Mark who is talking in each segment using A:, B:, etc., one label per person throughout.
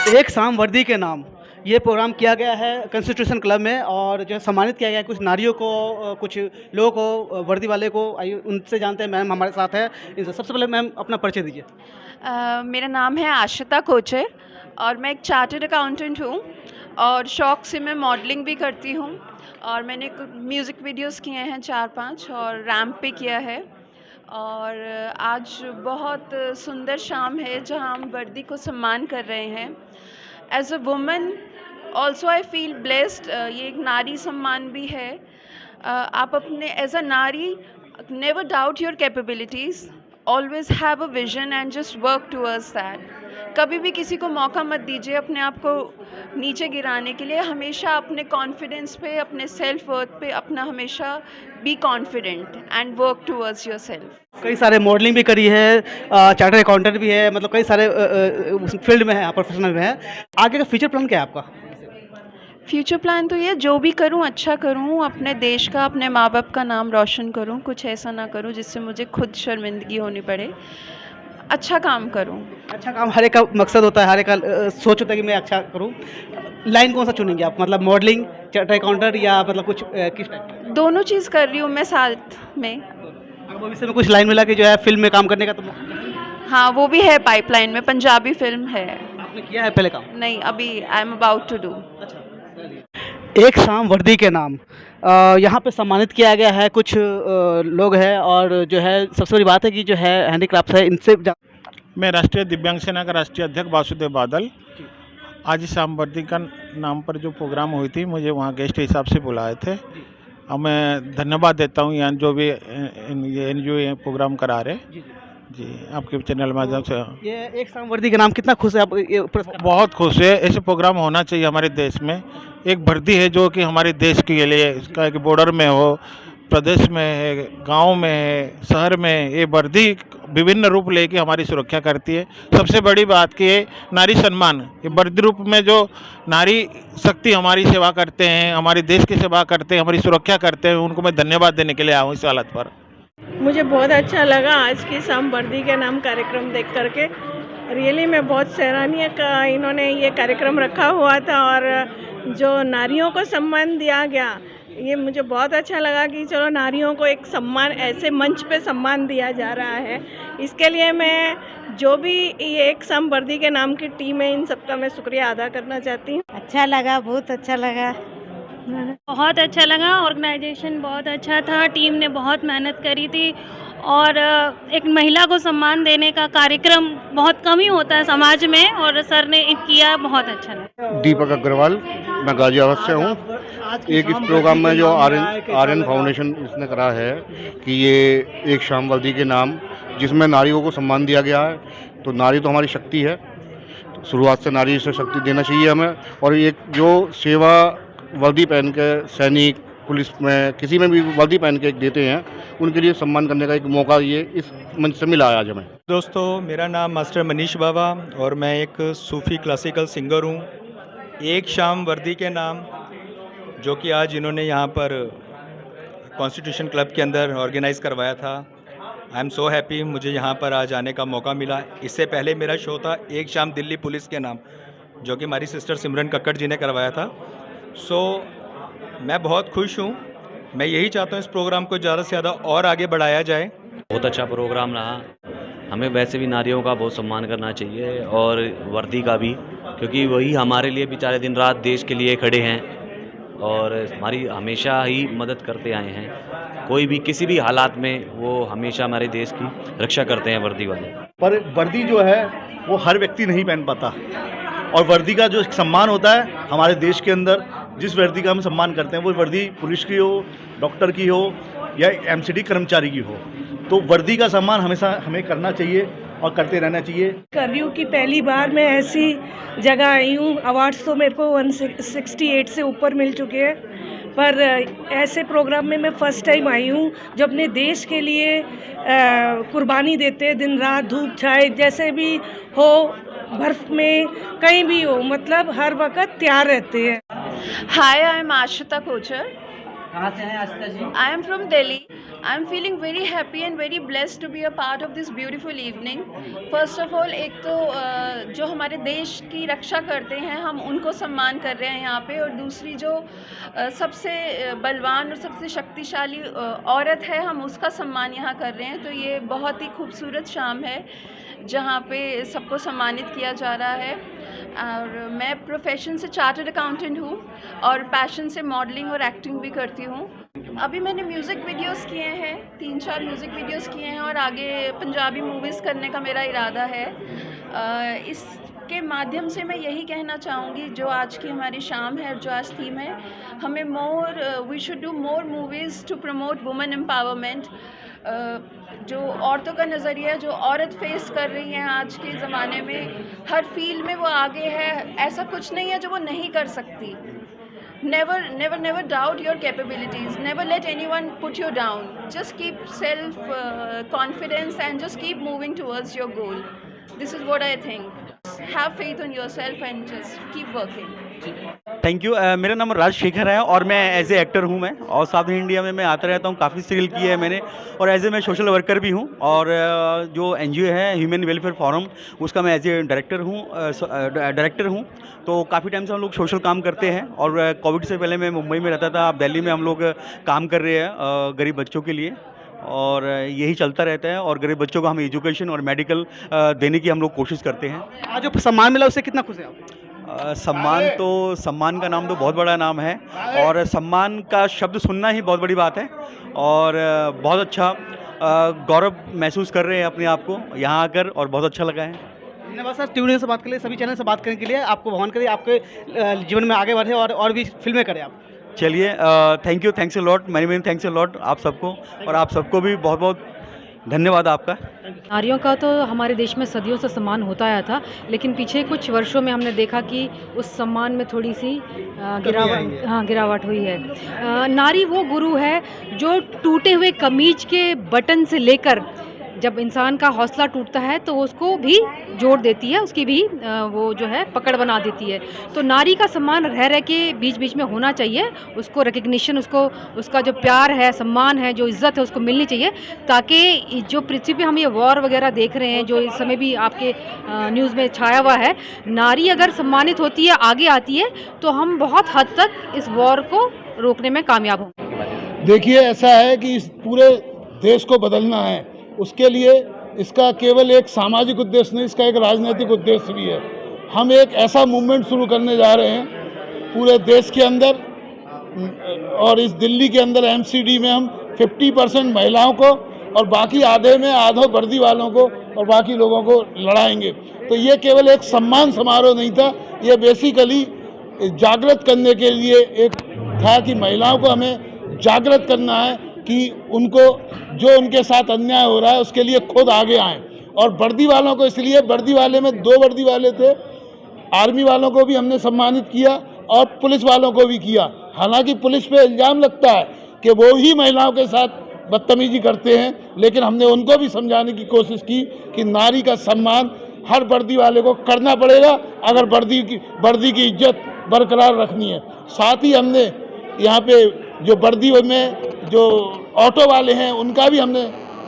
A: एक शाम वर्दी के नाम ये प्रोग्राम किया गया है कॉन्स्टिट्यूशन क्लब में और जो है सम्मानित किया गया है कुछ नारियों को कुछ लोगों को वर्दी वाले को। आइए उनसे जानते हैं। मैम हमारे साथ है। इनसे सबसे पहले मैम अपना परिचय दीजिए।
B: मेरा नाम है आशिता कोचर और मैं एक चार्टर्ड अकाउंटेंट हूँ और शौक से मैं मॉडलिंग भी करती हूँ और मैंने म्यूज़िक वीडियोस किए हैं 4-5 और रैम्प पे किया है। और आज बहुत सुंदर शाम है जहाँ हम वर्दी को सम्मान कर रहे हैं। As a woman also I feel blessed. ये एक नारी सम्मान भी है। आप अपने एज अ नारी never doubt your capabilities, always have a vision and just work towards that. कभी भी किसी को मौका मत दीजिए अपने आप को नीचे गिराने के लिए। हमेशा अपने कॉन्फिडेंस पे, अपने सेल्फ वर्थ पे अपना हमेशा be confident and work towards your self.
A: कई सारे मॉडलिंग भी करी है, चार्टर्ड अकाउंटेंट भी है, मतलब कई सारे उस फील्ड में है, प्रोफेशनल में है। आगे का फ्यूचर प्लान क्या है आपका?
B: फ्यूचर प्लान तो ये जो भी करूँ अच्छा करूँ, अपने देश का, अपने माँ बाप का नाम रोशन करूँ। कुछ ऐसा ना करूँ जिससे मुझे खुद शर्मिंदगी होनी पड़े। अच्छा काम करूँ।
A: अच्छा काम हर एक का मकसद होता है, हर एक का सोच होता है कि मैं अच्छा करूँ। लाइन कौन सा चुनेंगे आप, मतलब मॉडलिंग, चार्टर्ड अकाउंटेंट या मतलब कुछ किस टाइप?
B: दोनों चीज़ कर रही हूँ मैं साथ में।
A: अगर भविष्य में कुछ लाइन मिला कि जो है फिल्म में काम करने का, तो
B: हाँ, वो भी है पाइपलाइन में, पंजाबी फिल्म है।
A: आपने किया है पहले काम?
B: नहीं, अभी I am about to do.
A: एक शाम वर्दी के नाम यहाँ पे सम्मानित किया गया है कुछ लोग हैं और जो है सबसे बड़ी बात है कि जो है हैंडीक्राफ्ट है इनसे
C: मैं राष्ट्रीय दिव्यांग सेना का राष्ट्रीय अध्यक्ष वासुदेव बादल। आज शाम वर्दी का नाम पर जो प्रोग्राम हुई थी, मुझे वहाँ गेस्ट हिसाब से बुलाए थे और मैं धन्यवाद देता हूँ यहाँ जो भी ये NGO प्रोग्राम करा रहे। जी, आपके चैनल माध्यम से
A: ये एक शाम वर्दी के नाम कितना खुश है आप ये पुरस्कार?
C: बहुत खुश है। ऐसे प्रोग्राम होना चाहिए हमारे देश में। एक वर्दी है जो कि हमारे देश के लिए, इसका एक बॉर्डर में हो, प्रदेश में है, गांव में है, शहर में, ये वर्दी विभिन्न रूप लेके हमारी सुरक्षा करती है। सबसे बड़ी बात कि ये नारी सम्मान, ये वर्दी रूप में जो नारी शक्ति हमारी सेवा करते हैं, हमारे देश की सेवा करते हैं, हमारी सुरक्षा करते हैं, उनको मैं धन्यवाद देने के लिए आया हूँ इस हालत पर।
D: मुझे बहुत अच्छा लगा आज की शाम वर्दी के नाम कार्यक्रम देख करके। रियली में बहुत सराहनीय का इन्होंने ये कार्यक्रम रखा हुआ था और जो नारियों को सम्मान दिया गया, ये मुझे बहुत अच्छा लगा कि चलो नारियों को एक सम्मान, ऐसे मंच पे सम्मान दिया जा रहा है। इसके लिए मैं जो भी ये एक शाम वर्दी के नाम की टीम है, इन सबका मैं शुक्रिया अदा करना चाहती हूँ।
E: अच्छा लगा, बहुत अच्छा लगा।
F: बहुत अच्छा लगा। ऑर्गेनाइजेशन बहुत अच्छा था, टीम ने बहुत मेहनत करी थी और एक महिला को सम्मान देने का कार्यक्रम बहुत कम ही होता है समाज में और सर ने किया, बहुत अच्छा लगा।
G: दीपक अग्रवाल, मैं गाजियाबाद से हूँ। एक इस प्रोग्राम में जो आर्यन फाउंडेशन इसने करा है कि ये एक शाम वर्दी के नाम, जिसमें नारियों को सम्मान दिया गया है। तो नारी तो हमारी शक्ति है, तो शुरुआत से नारी से शक्ति देना चाहिए हमें। और एक जो सेवा वर्दी पहन के सैनिक, पुलिस में, किसी में भी वर्दी पहन के देते हैं, उनके लिए सम्मान करने का एक मौका ये इस मंच से मिला है आज हमें।
H: दोस्तों, मेरा नाम मास्टर मनीष बाबा और मैं एक सूफ़ी क्लासिकल सिंगर हूँ। एक शाम वर्दी के नाम जो कि आज इन्होंने यहाँ पर कॉन्स्टिट्यूशन क्लब के अंदर ऑर्गेनाइज़ करवाया था, आई एम सो हैप्पी, मुझे यहाँ पर आज आने का मौका मिला। इससे पहले मेरा शो था एक शाम दिल्ली पुलिस के नाम, जो कि हमारी सिस्टर सिमरन कक्कड़ जी ने करवाया था। मैं बहुत खुश हूँ। मैं यही चाहता हूँ इस प्रोग्राम को ज़्यादा से ज़्यादा और आगे बढ़ाया जाए।
I: बहुत अच्छा प्रोग्राम रहा। हमें वैसे भी नारियों का बहुत सम्मान करना चाहिए और वर्दी का भी, क्योंकि वही हमारे लिए बेचारे दिन रात देश के लिए खड़े हैं और हमारी हमेशा ही मदद करते आए हैं। कोई भी किसी भी हालात में वो हमेशा हमारे देश की रक्षा करते हैं वर्दी वाले।
J: पर वर्दी जो है वो हर व्यक्ति नहीं पहन पाता और वर्दी का जो सम्मान होता है हमारे देश के अंदर, जिस वर्दी का हम सम्मान करते हैं, वो वर्दी पुलिस की हो, डॉक्टर की हो या MCD कर्मचारी की हो, तो वर्दी का सम्मान हमेशा हमें करना चाहिए और करते रहना चाहिए।
D: कर रही हूँ कि पहली बार मैं ऐसी जगह आई हूँ। अवार्ड्स तो मेरे को 168 से ऊपर मिल चुके हैं, पर ऐसे प्रोग्राम में मैं फ़र्स्ट टाइम आई हूँ जो अपने देश के लिए कुर्बानी देते, दिन रात धूप छाए जैसे भी हो, बर्फ़ में कहीं भी हो, मतलब हर वक्त तैयार रहते हैं।
B: हाय, आई एम आशिता कोचर
A: कहाँ से हैं आशिता जी?
B: I am from Delhi. I am feeling very happy and very blessed to be a part of this beautiful evening. First of all, एक तो जो हमारे देश की रक्षा करते हैं हम उनको सम्मान कर रहे हैं यहाँ पे, और दूसरी जो सबसे बलवान और सबसे शक्तिशाली औरत है हम उसका सम्मान यहाँ कर रहे हैं। तो ये बहुत ही खूबसूरत शाम है जहाँ पे सबको सम्मानित किया जा रहा है। और मैं प्रोफेशन से चार्टर्ड अकाउंटेंट हूँ और पैशन से मॉडलिंग और एक्टिंग भी करती हूँ। अभी मैंने म्यूज़िक वीडियोस किए हैं, 3-4 म्यूज़िक वीडियोस किए हैं और आगे पंजाबी मूवीज़ करने का मेरा इरादा है। इसके माध्यम से मैं यही कहना चाहूँगी, जो आज की हमारी शाम है और जो आज थीम है, हमें we should do more movies to promote women empowerment. जो औरतों का नज़रिया, जो औरत फेस कर रही हैं आज के ज़माने में, हर फील्ड में वो आगे है, ऐसा कुछ नहीं है जो वो नहीं कर सकती। never doubt your capabilities, never let anyone put you down, just keep self confidence and just keep moving towards your goal. This is what I think. Have faith on yourself and just keep working.
K: Thank you. मेरा नाम राजशेखर है और मैं as a actor हूँ मैं, और south India में मैं आता रहता हूँ, काफ़ी सीरियल किए हैं मैंने, और एज ए मैं सोशल वर्कर भी हूँ। और जो NGO है ह्यूमन वेलफेयर फोरम, उसका मैं एज ए डायरेक्टर हूँ। तो काफ़ी टाइम से हम लोग सोशल काम करते हैं, और कोविड से पहले मैं मुंबई में रहता था, अब दिल्ली में हम लोग काम कर रहे हैं गरीब बच्चों के लिए, और यही चलता रहता है। और गरीब बच्चों को हम एजुकेशन और मेडिकल देने की हम लोग कोशिश करते हैं।
A: आज जो सम्मान मिला उससे कितना खुश हैं आप?
K: सम्मान का नाम तो बहुत बड़ा नाम है, और सम्मान का शब्द सुनना ही बहुत बड़ी बात है, और बहुत अच्छा गौरव महसूस कर रहे हैं अपने आप को यहाँ आकर, और बहुत अच्छा लगा है।
A: धन्यवाद सर, टीवी न्यूज़ से बात के लिए, सभी चैनल से बात करने के लिए। आपको भगवान करे आपके जीवन में आगे बढ़े और भी फिल्में करें आप।
K: चलिए, thank you, thanks a lot, many thanks a lot आप सबको, और आप सबको भी बहुत बहुत धन्यवाद आपका।
L: नारियों का तो हमारे देश में सदियों से सम्मान होता आया था, लेकिन पीछे कुछ वर्षों में हमने देखा कि उस सम्मान में थोड़ी सी गिरावट हुई है। नारी वो गुरु है जो टूटे हुए कमीज के बटन से लेकर, जब इंसान का हौसला टूटता है तो उसको भी जोड़ देती है, उसकी भी वो जो है पकड़ बना देती है। तो नारी का सम्मान रह रह के बीच बीच में होना चाहिए, उसको रिकग्निशन, उसका जो प्यार है, सम्मान है, जो इज़्ज़त है, उसको मिलनी चाहिए, ताकि जो पृथ्वी पे हम ये वॉर वगैरह देख रहे हैं, जो इस समय भी आपके न्यूज़ में छाया हुआ है, नारी अगर सम्मानित होती है, आगे आती है, तो हम बहुत हद तक इस वॉर को रोकने में कामयाब होंगे।
M: देखिए, ऐसा है कि इस पूरे देश को बदलना है, उसके लिए इसका केवल एक सामाजिक उद्देश्य नहीं, इसका एक राजनीतिक उद्देश्य भी है। हम एक ऐसा मूवमेंट शुरू करने जा रहे हैं पूरे देश के अंदर, और इस दिल्ली के अंदर MCD में हम 50% महिलाओं को और बाकी आधे में आधो वर्दी वालों को और बाकी लोगों को लड़ाएंगे। तो ये केवल एक सम्मान समारोह नहीं था, ये बेसिकली जागृत करने के लिए एक था कि महिलाओं को हमें जागृत करना है कि उनको जो उनके साथ अन्याय हो रहा है उसके लिए खुद आगे आएं। और वर्दी वालों को इसलिए, वर्दी वाले में 2 वर्दी वाले थे, आर्मी वालों को भी हमने सम्मानित किया और पुलिस वालों को भी किया। हालांकि पुलिस पे इल्ज़ाम लगता है कि वो ही महिलाओं के साथ बदतमीजी करते हैं, लेकिन हमने उनको भी समझाने की कोशिश की कि नारी का सम्मान हर वर्दी वाले को करना पड़ेगा अगर वर्दी की इज्जत बरकरार रखनी है। साथ ही हमने यहाँ पे जो वर्दी में जो ऑटो वाले हैं उनका भी हमने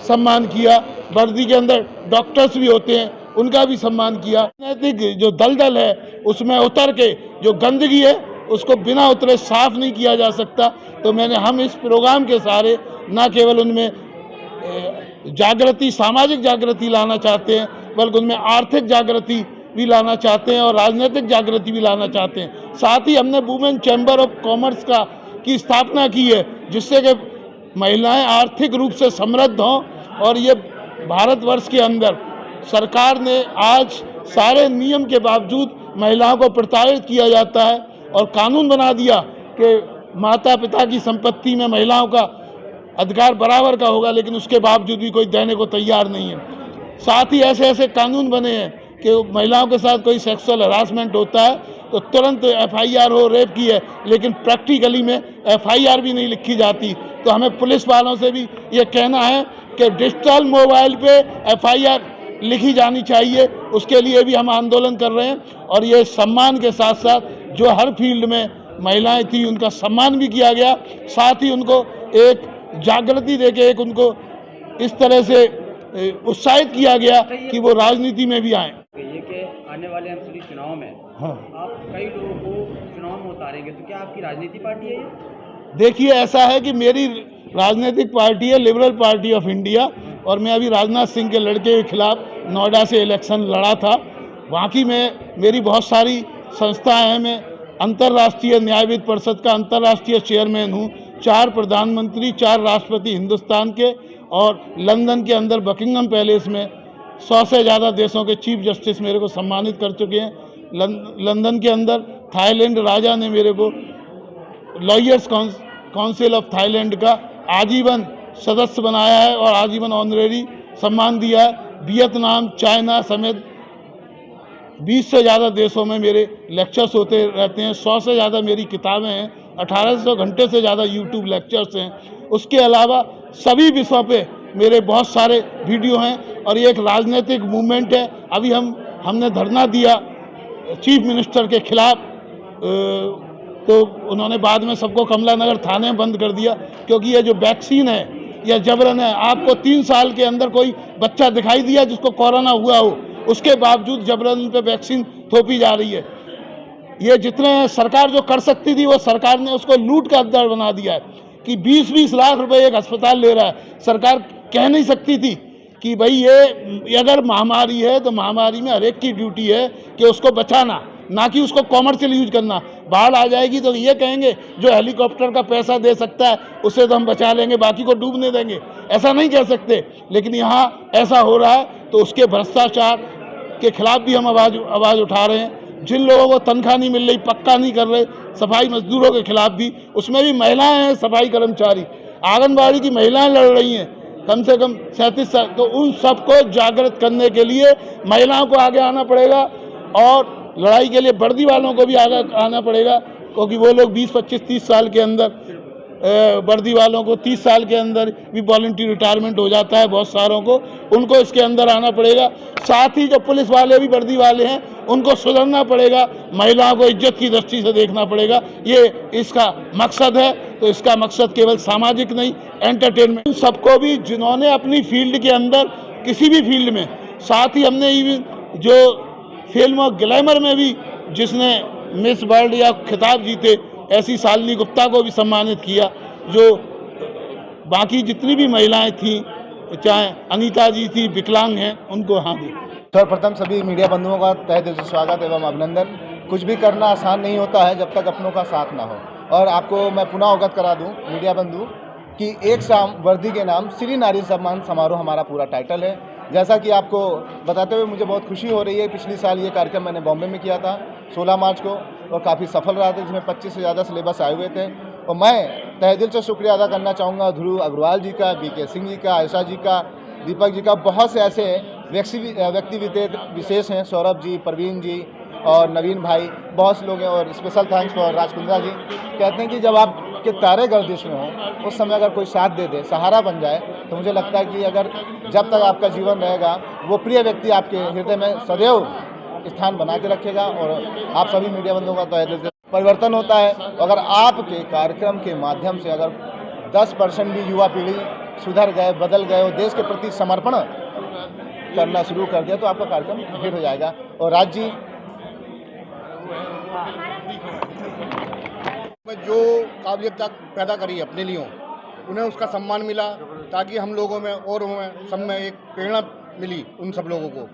M: सम्मान किया, वर्दी के अंदर डॉक्टर्स भी होते हैं उनका भी सम्मान किया। राजनीतिक जो दलदल है उसमें उतर के जो गंदगी है उसको बिना उतरे साफ नहीं किया जा सकता। तो हम इस प्रोग्राम के सहारे न केवल उनमें जागृति, सामाजिक जागृति लाना चाहते हैं, बल्कि उनमें आर्थिक जागृति भी लाना चाहते हैं और राजनीतिक जागृति भी लाना चाहते हैं। साथ ही हमने वुमेन चैम्बर ऑफ कॉमर्स की स्थापना की है, जिससे कि महिलाएं आर्थिक रूप से समृद्ध हों। और ये भारतवर्ष के अंदर सरकार ने आज सारे नियम के बावजूद महिलाओं को प्रताड़ित किया जाता है और कानून बना दिया कि माता पिता की संपत्ति में महिलाओं का अधिकार बराबर का होगा, लेकिन उसके बावजूद भी कोई देने को तैयार नहीं है। साथ ही ऐसे ऐसे कानून बने हैं कि महिलाओं के साथ कोई सेक्सुअल हरासमेंट होता है तो तुरंत FIR हो, रेप की है, लेकिन प्रैक्टिकली में FIR भी नहीं लिखी जाती। तो हमें पुलिस वालों से भी ये कहना है कि डिजिटल मोबाइल पे FIR लिखी जानी चाहिए, उसके लिए भी हम आंदोलन कर रहे हैं। और ये सम्मान के साथ साथ जो हर फील्ड में महिलाएं थी उनका सम्मान भी किया गया, साथ ही उनको एक जागृति देके एक उनको इस तरह से उत्साहित किया गया कि वो राजनीति में भी आए।
N: ये कि आने वाले एमसीडी चुनाव में
M: हाँ,
N: आप कई लोगों को चुनाव में उतारेंगे, तो क्या आपकी राजनीति पार्टी है ये?
M: देखिए ऐसा है कि मेरी राजनीतिक पार्टी है लिबरल पार्टी ऑफ इंडिया, और मैं अभी राजनाथ सिंह के लड़के के खिलाफ नोएडा से इलेक्शन लड़ा था। बाकी में मेरी बहुत सारी संस्थाएं हैं। मैं अंतर्राष्ट्रीय न्यायविद परिषद का अंतर्राष्ट्रीय चेयरमैन हूँ, 4 प्रधानमंत्री, 4 राष्ट्रपति हिंदुस्तान के, और लंदन के अंदर बकिंगम पैलेस में 100 से ज़्यादा देशों के चीफ जस्टिस मेरे को सम्मानित कर चुके हैं। लंदन के अंदर थाईलैंड राजा ने मेरे को लॉयर्स काउंसिल ऑफ थाईलैंड का आजीवन सदस्य बनाया है और आजीवन ऑनरेरी सम्मान दिया है। वियतनाम, चाइना समेत 20 से ज़्यादा देशों में मेरे लेक्चर्स होते रहते हैं। 100 से ज़्यादा मेरी किताबें हैं, 1800 घंटे से ज़्यादा यूट्यूब लेक्चर्स हैं। उसके अलावा सभी विषयों पे मेरे बहुत सारे वीडियो हैं, और ये एक राजनीतिक मूवमेंट है। अभी हमने धरना दिया चीफ मिनिस्टर के खिलाफ, तो उन्होंने बाद में सबको कमला नगर थाने में बंद कर दिया, क्योंकि ये जो वैक्सीन है या जबरन है, आपको 3 साल के अंदर कोई बच्चा दिखाई दिया जिसको कोरोना हुआ हो, उसके बावजूद जबरन पे वैक्सीन थोपी जा रही है। ये जितने सरकार जो कर सकती थी वो सरकार ने उसको लूट का अड्डा बना दिया है कि 20-20 लाख रुपए एक अस्पताल ले रहा है। सरकार कह नहीं सकती थी कि भाई ये अगर महामारी है तो महामारी में हर एक की ड्यूटी है कि उसको बचाना, ना कि उसको कॉमर्शियल यूज करना। बाढ़ आ जाएगी तो ये कहेंगे जो हेलीकॉप्टर का पैसा दे सकता है उससे तो हम बचा लेंगे, बाकी को डूबने देंगे, ऐसा नहीं कह सकते। लेकिन यहाँ ऐसा हो रहा है, तो उसके भ्रष्टाचार के खिलाफ भी हम आवाज़ उठा रहे हैं। जिन लोगों को तनख्वाह नहीं मिल रही, पक्का नहीं कर रहे, सफाई मजदूरों के खिलाफ भी, उसमें भी महिलाएं हैं सफाई कर्मचारी, आंगनबाड़ी की महिलाएं लड़ रही हैं कम से कम 37 साल। तो उन सबको जागृत करने के लिए महिलाओं को आगे आना पड़ेगा, और लड़ाई के लिए वर्दी वालों को भी आगे आना पड़ेगा, क्योंकि वो लोग 20, 25, 30 साल के अंदर वर्दी वालों को 30 साल के अंदर भी वॉलंटरी रिटायरमेंट हो जाता है बहुत सारों को, उनको इसके अंदर आना पड़ेगा। साथ ही जो पुलिस वाले भी वर्दी वाले हैं उनको सुधरना पड़ेगा, महिलाओं को इज्जत की दृष्टि से देखना पड़ेगा। ये इसका मकसद है। तो इसका मकसद केवल सामाजिक नहीं, एंटरटेनमेंट, सबको भी जिन्होंने अपनी फील्ड के अंदर किसी भी फील्ड में, साथ ही हमने जो फिल्म और ग्लैमर में भी जिसने मिस वर्ल्ड या खिताब जीते, ऐसी शालिनी गुप्ता को भी सम्मानित किया। जो बाकी जितनी भी महिलाएं थीं, चाहे अनीता जी थी, विकलांग हैं, उनको हाँ दी।
O: सर्वप्रथम सभी मीडिया बंधुओं का तहे दिल से स्वागत एवं अभिनंदन। कुछ भी करना आसान नहीं होता है जब तक अपनों का साथ ना हो। और आपको मैं पुनः अवगत करा दूं मीडिया बंधु कि एक शाम वर्दी के नाम श्री नारी सम्मान समारोह हमारा पूरा टाइटल है। जैसा कि आपको बताते हुए मुझे बहुत खुशी हो रही है, पिछली साल ये कार्यक्रम मैंने बॉम्बे में किया था 16 मार्च को, और काफ़ी सफल रहा था, जिसमें 25 से ज़्यादा सिलेबस आए हुए थे। और मैं तहे दिल से शुक्रिया अदा करना चाहूँगा ध्रुव अग्रवाल जी का, बीके सिंह जी का, आयशा जी का, दीपक जी का। बहुत से ऐसे व्यक्ति विशेष हैं, सौरभ जी, प्रवीण जी और नवीन भाई, बहुत से लोग हैं। और स्पेशल थैंक्स फॉर राजकुंद्रा जी। कहते हैं कि जब आपके तारे गर्दिश में हों, उस समय अगर कोई साथ दे दे, सहारा बन जाए, तो मुझे लगता है कि अगर जब तक आपका जीवन रहेगा, वो प्रिय व्यक्ति आपके हृदय में सदैव स्थान बना के रखेगा। और आप सभी मीडिया बंधुओं का तहे दिल से परिवर्तन होता है। अगर आपके कार्यक्रम के माध्यम से अगर 10% भी युवा पीढ़ी सुधर गए, बदल गए और देश के प्रति समर्पण करना शुरू कर दिया, तो आपका कार्यक्रम हिट हो जाएगा। और राज जी
G: जो काबिलियत पैदा करी अपने लिए, उन्हें उसका सम्मान मिला, ताकि हम लोगों में और सब में एक प्रेरणा मिली उन सब लोगों को।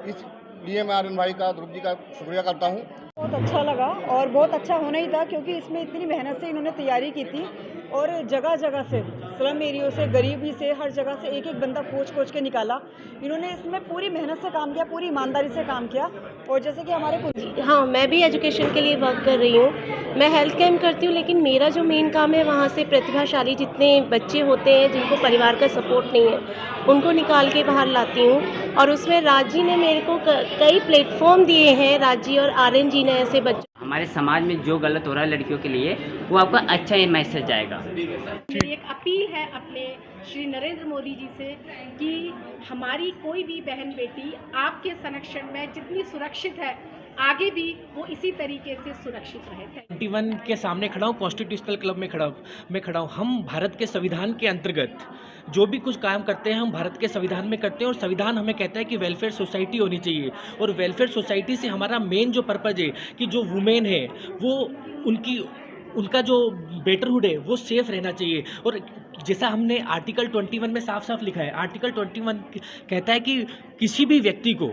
G: इसलिए मैं आर्यन भाई का, ध्रुव जी का शुक्रिया करता हूँ।
P: बहुत अच्छा लगा, और बहुत अच्छा होना ही था, क्योंकि इसमें इतनी मेहनत से इन्होंने तैयारी की थी, और जगह जगह से, स्लम एरियो से, गरीबी से, हर जगह से एक एक बंदा खोज के निकाला। इन्होंने इसमें पूरी मेहनत से काम किया, पूरी ईमानदारी से काम किया। और जैसे कि हमारे
Q: हाँ, मैं भी एजुकेशन के लिए वर्क कर रही हूँ। मैं हेल्थ कैम्प करती हूँ, लेकिन मेरा जो मेन काम है, वहाँ से प्रतिभाशाली जितने बच्चे होते हैं जिनको परिवार का सपोर्ट नहीं है, उनको निकाल के बाहर लाती हूँ। और उसमें राज जी ने मेरे को कई प्लेटफॉर्म दिए हैं, राज जी और आर्यन जी ने, ऐसे बच्चों।
R: हमारे समाज में जो गलत हो रहा है लड़कियों के लिए, वो आपका अच्छा ही मैसेज जाएगा।
S: एक अपील है अपने श्री नरेंद्र मोदी जी से कि हमारी कोई भी बहन बेटी आपके संरक्षण में जितनी सुरक्षित है, आगे भी वो इसी तरीके से सुरक्षित रहे।
T: 21 के सामने खड़ा हूँ, कॉन्स्टिट्यूशनल क्लब में खड़ा हूँ। हम भारत के संविधान के अंतर्गत जो भी कुछ काम करते हैं हम भारत के संविधान में करते हैं, और संविधान हमें कहता है कि वेलफेयर सोसाइटी होनी चाहिए, और वेलफेयर सोसाइटी से हमारा मेन जो पर्पज़ है कि जो वुमेन है वो उनका जो बेटरहुड है वो सेफ रहना चाहिए। और जैसा हमने आर्टिकल 21 में साफ साफ लिखा है, आर्टिकल 21 कहता है कि किसी भी व्यक्ति को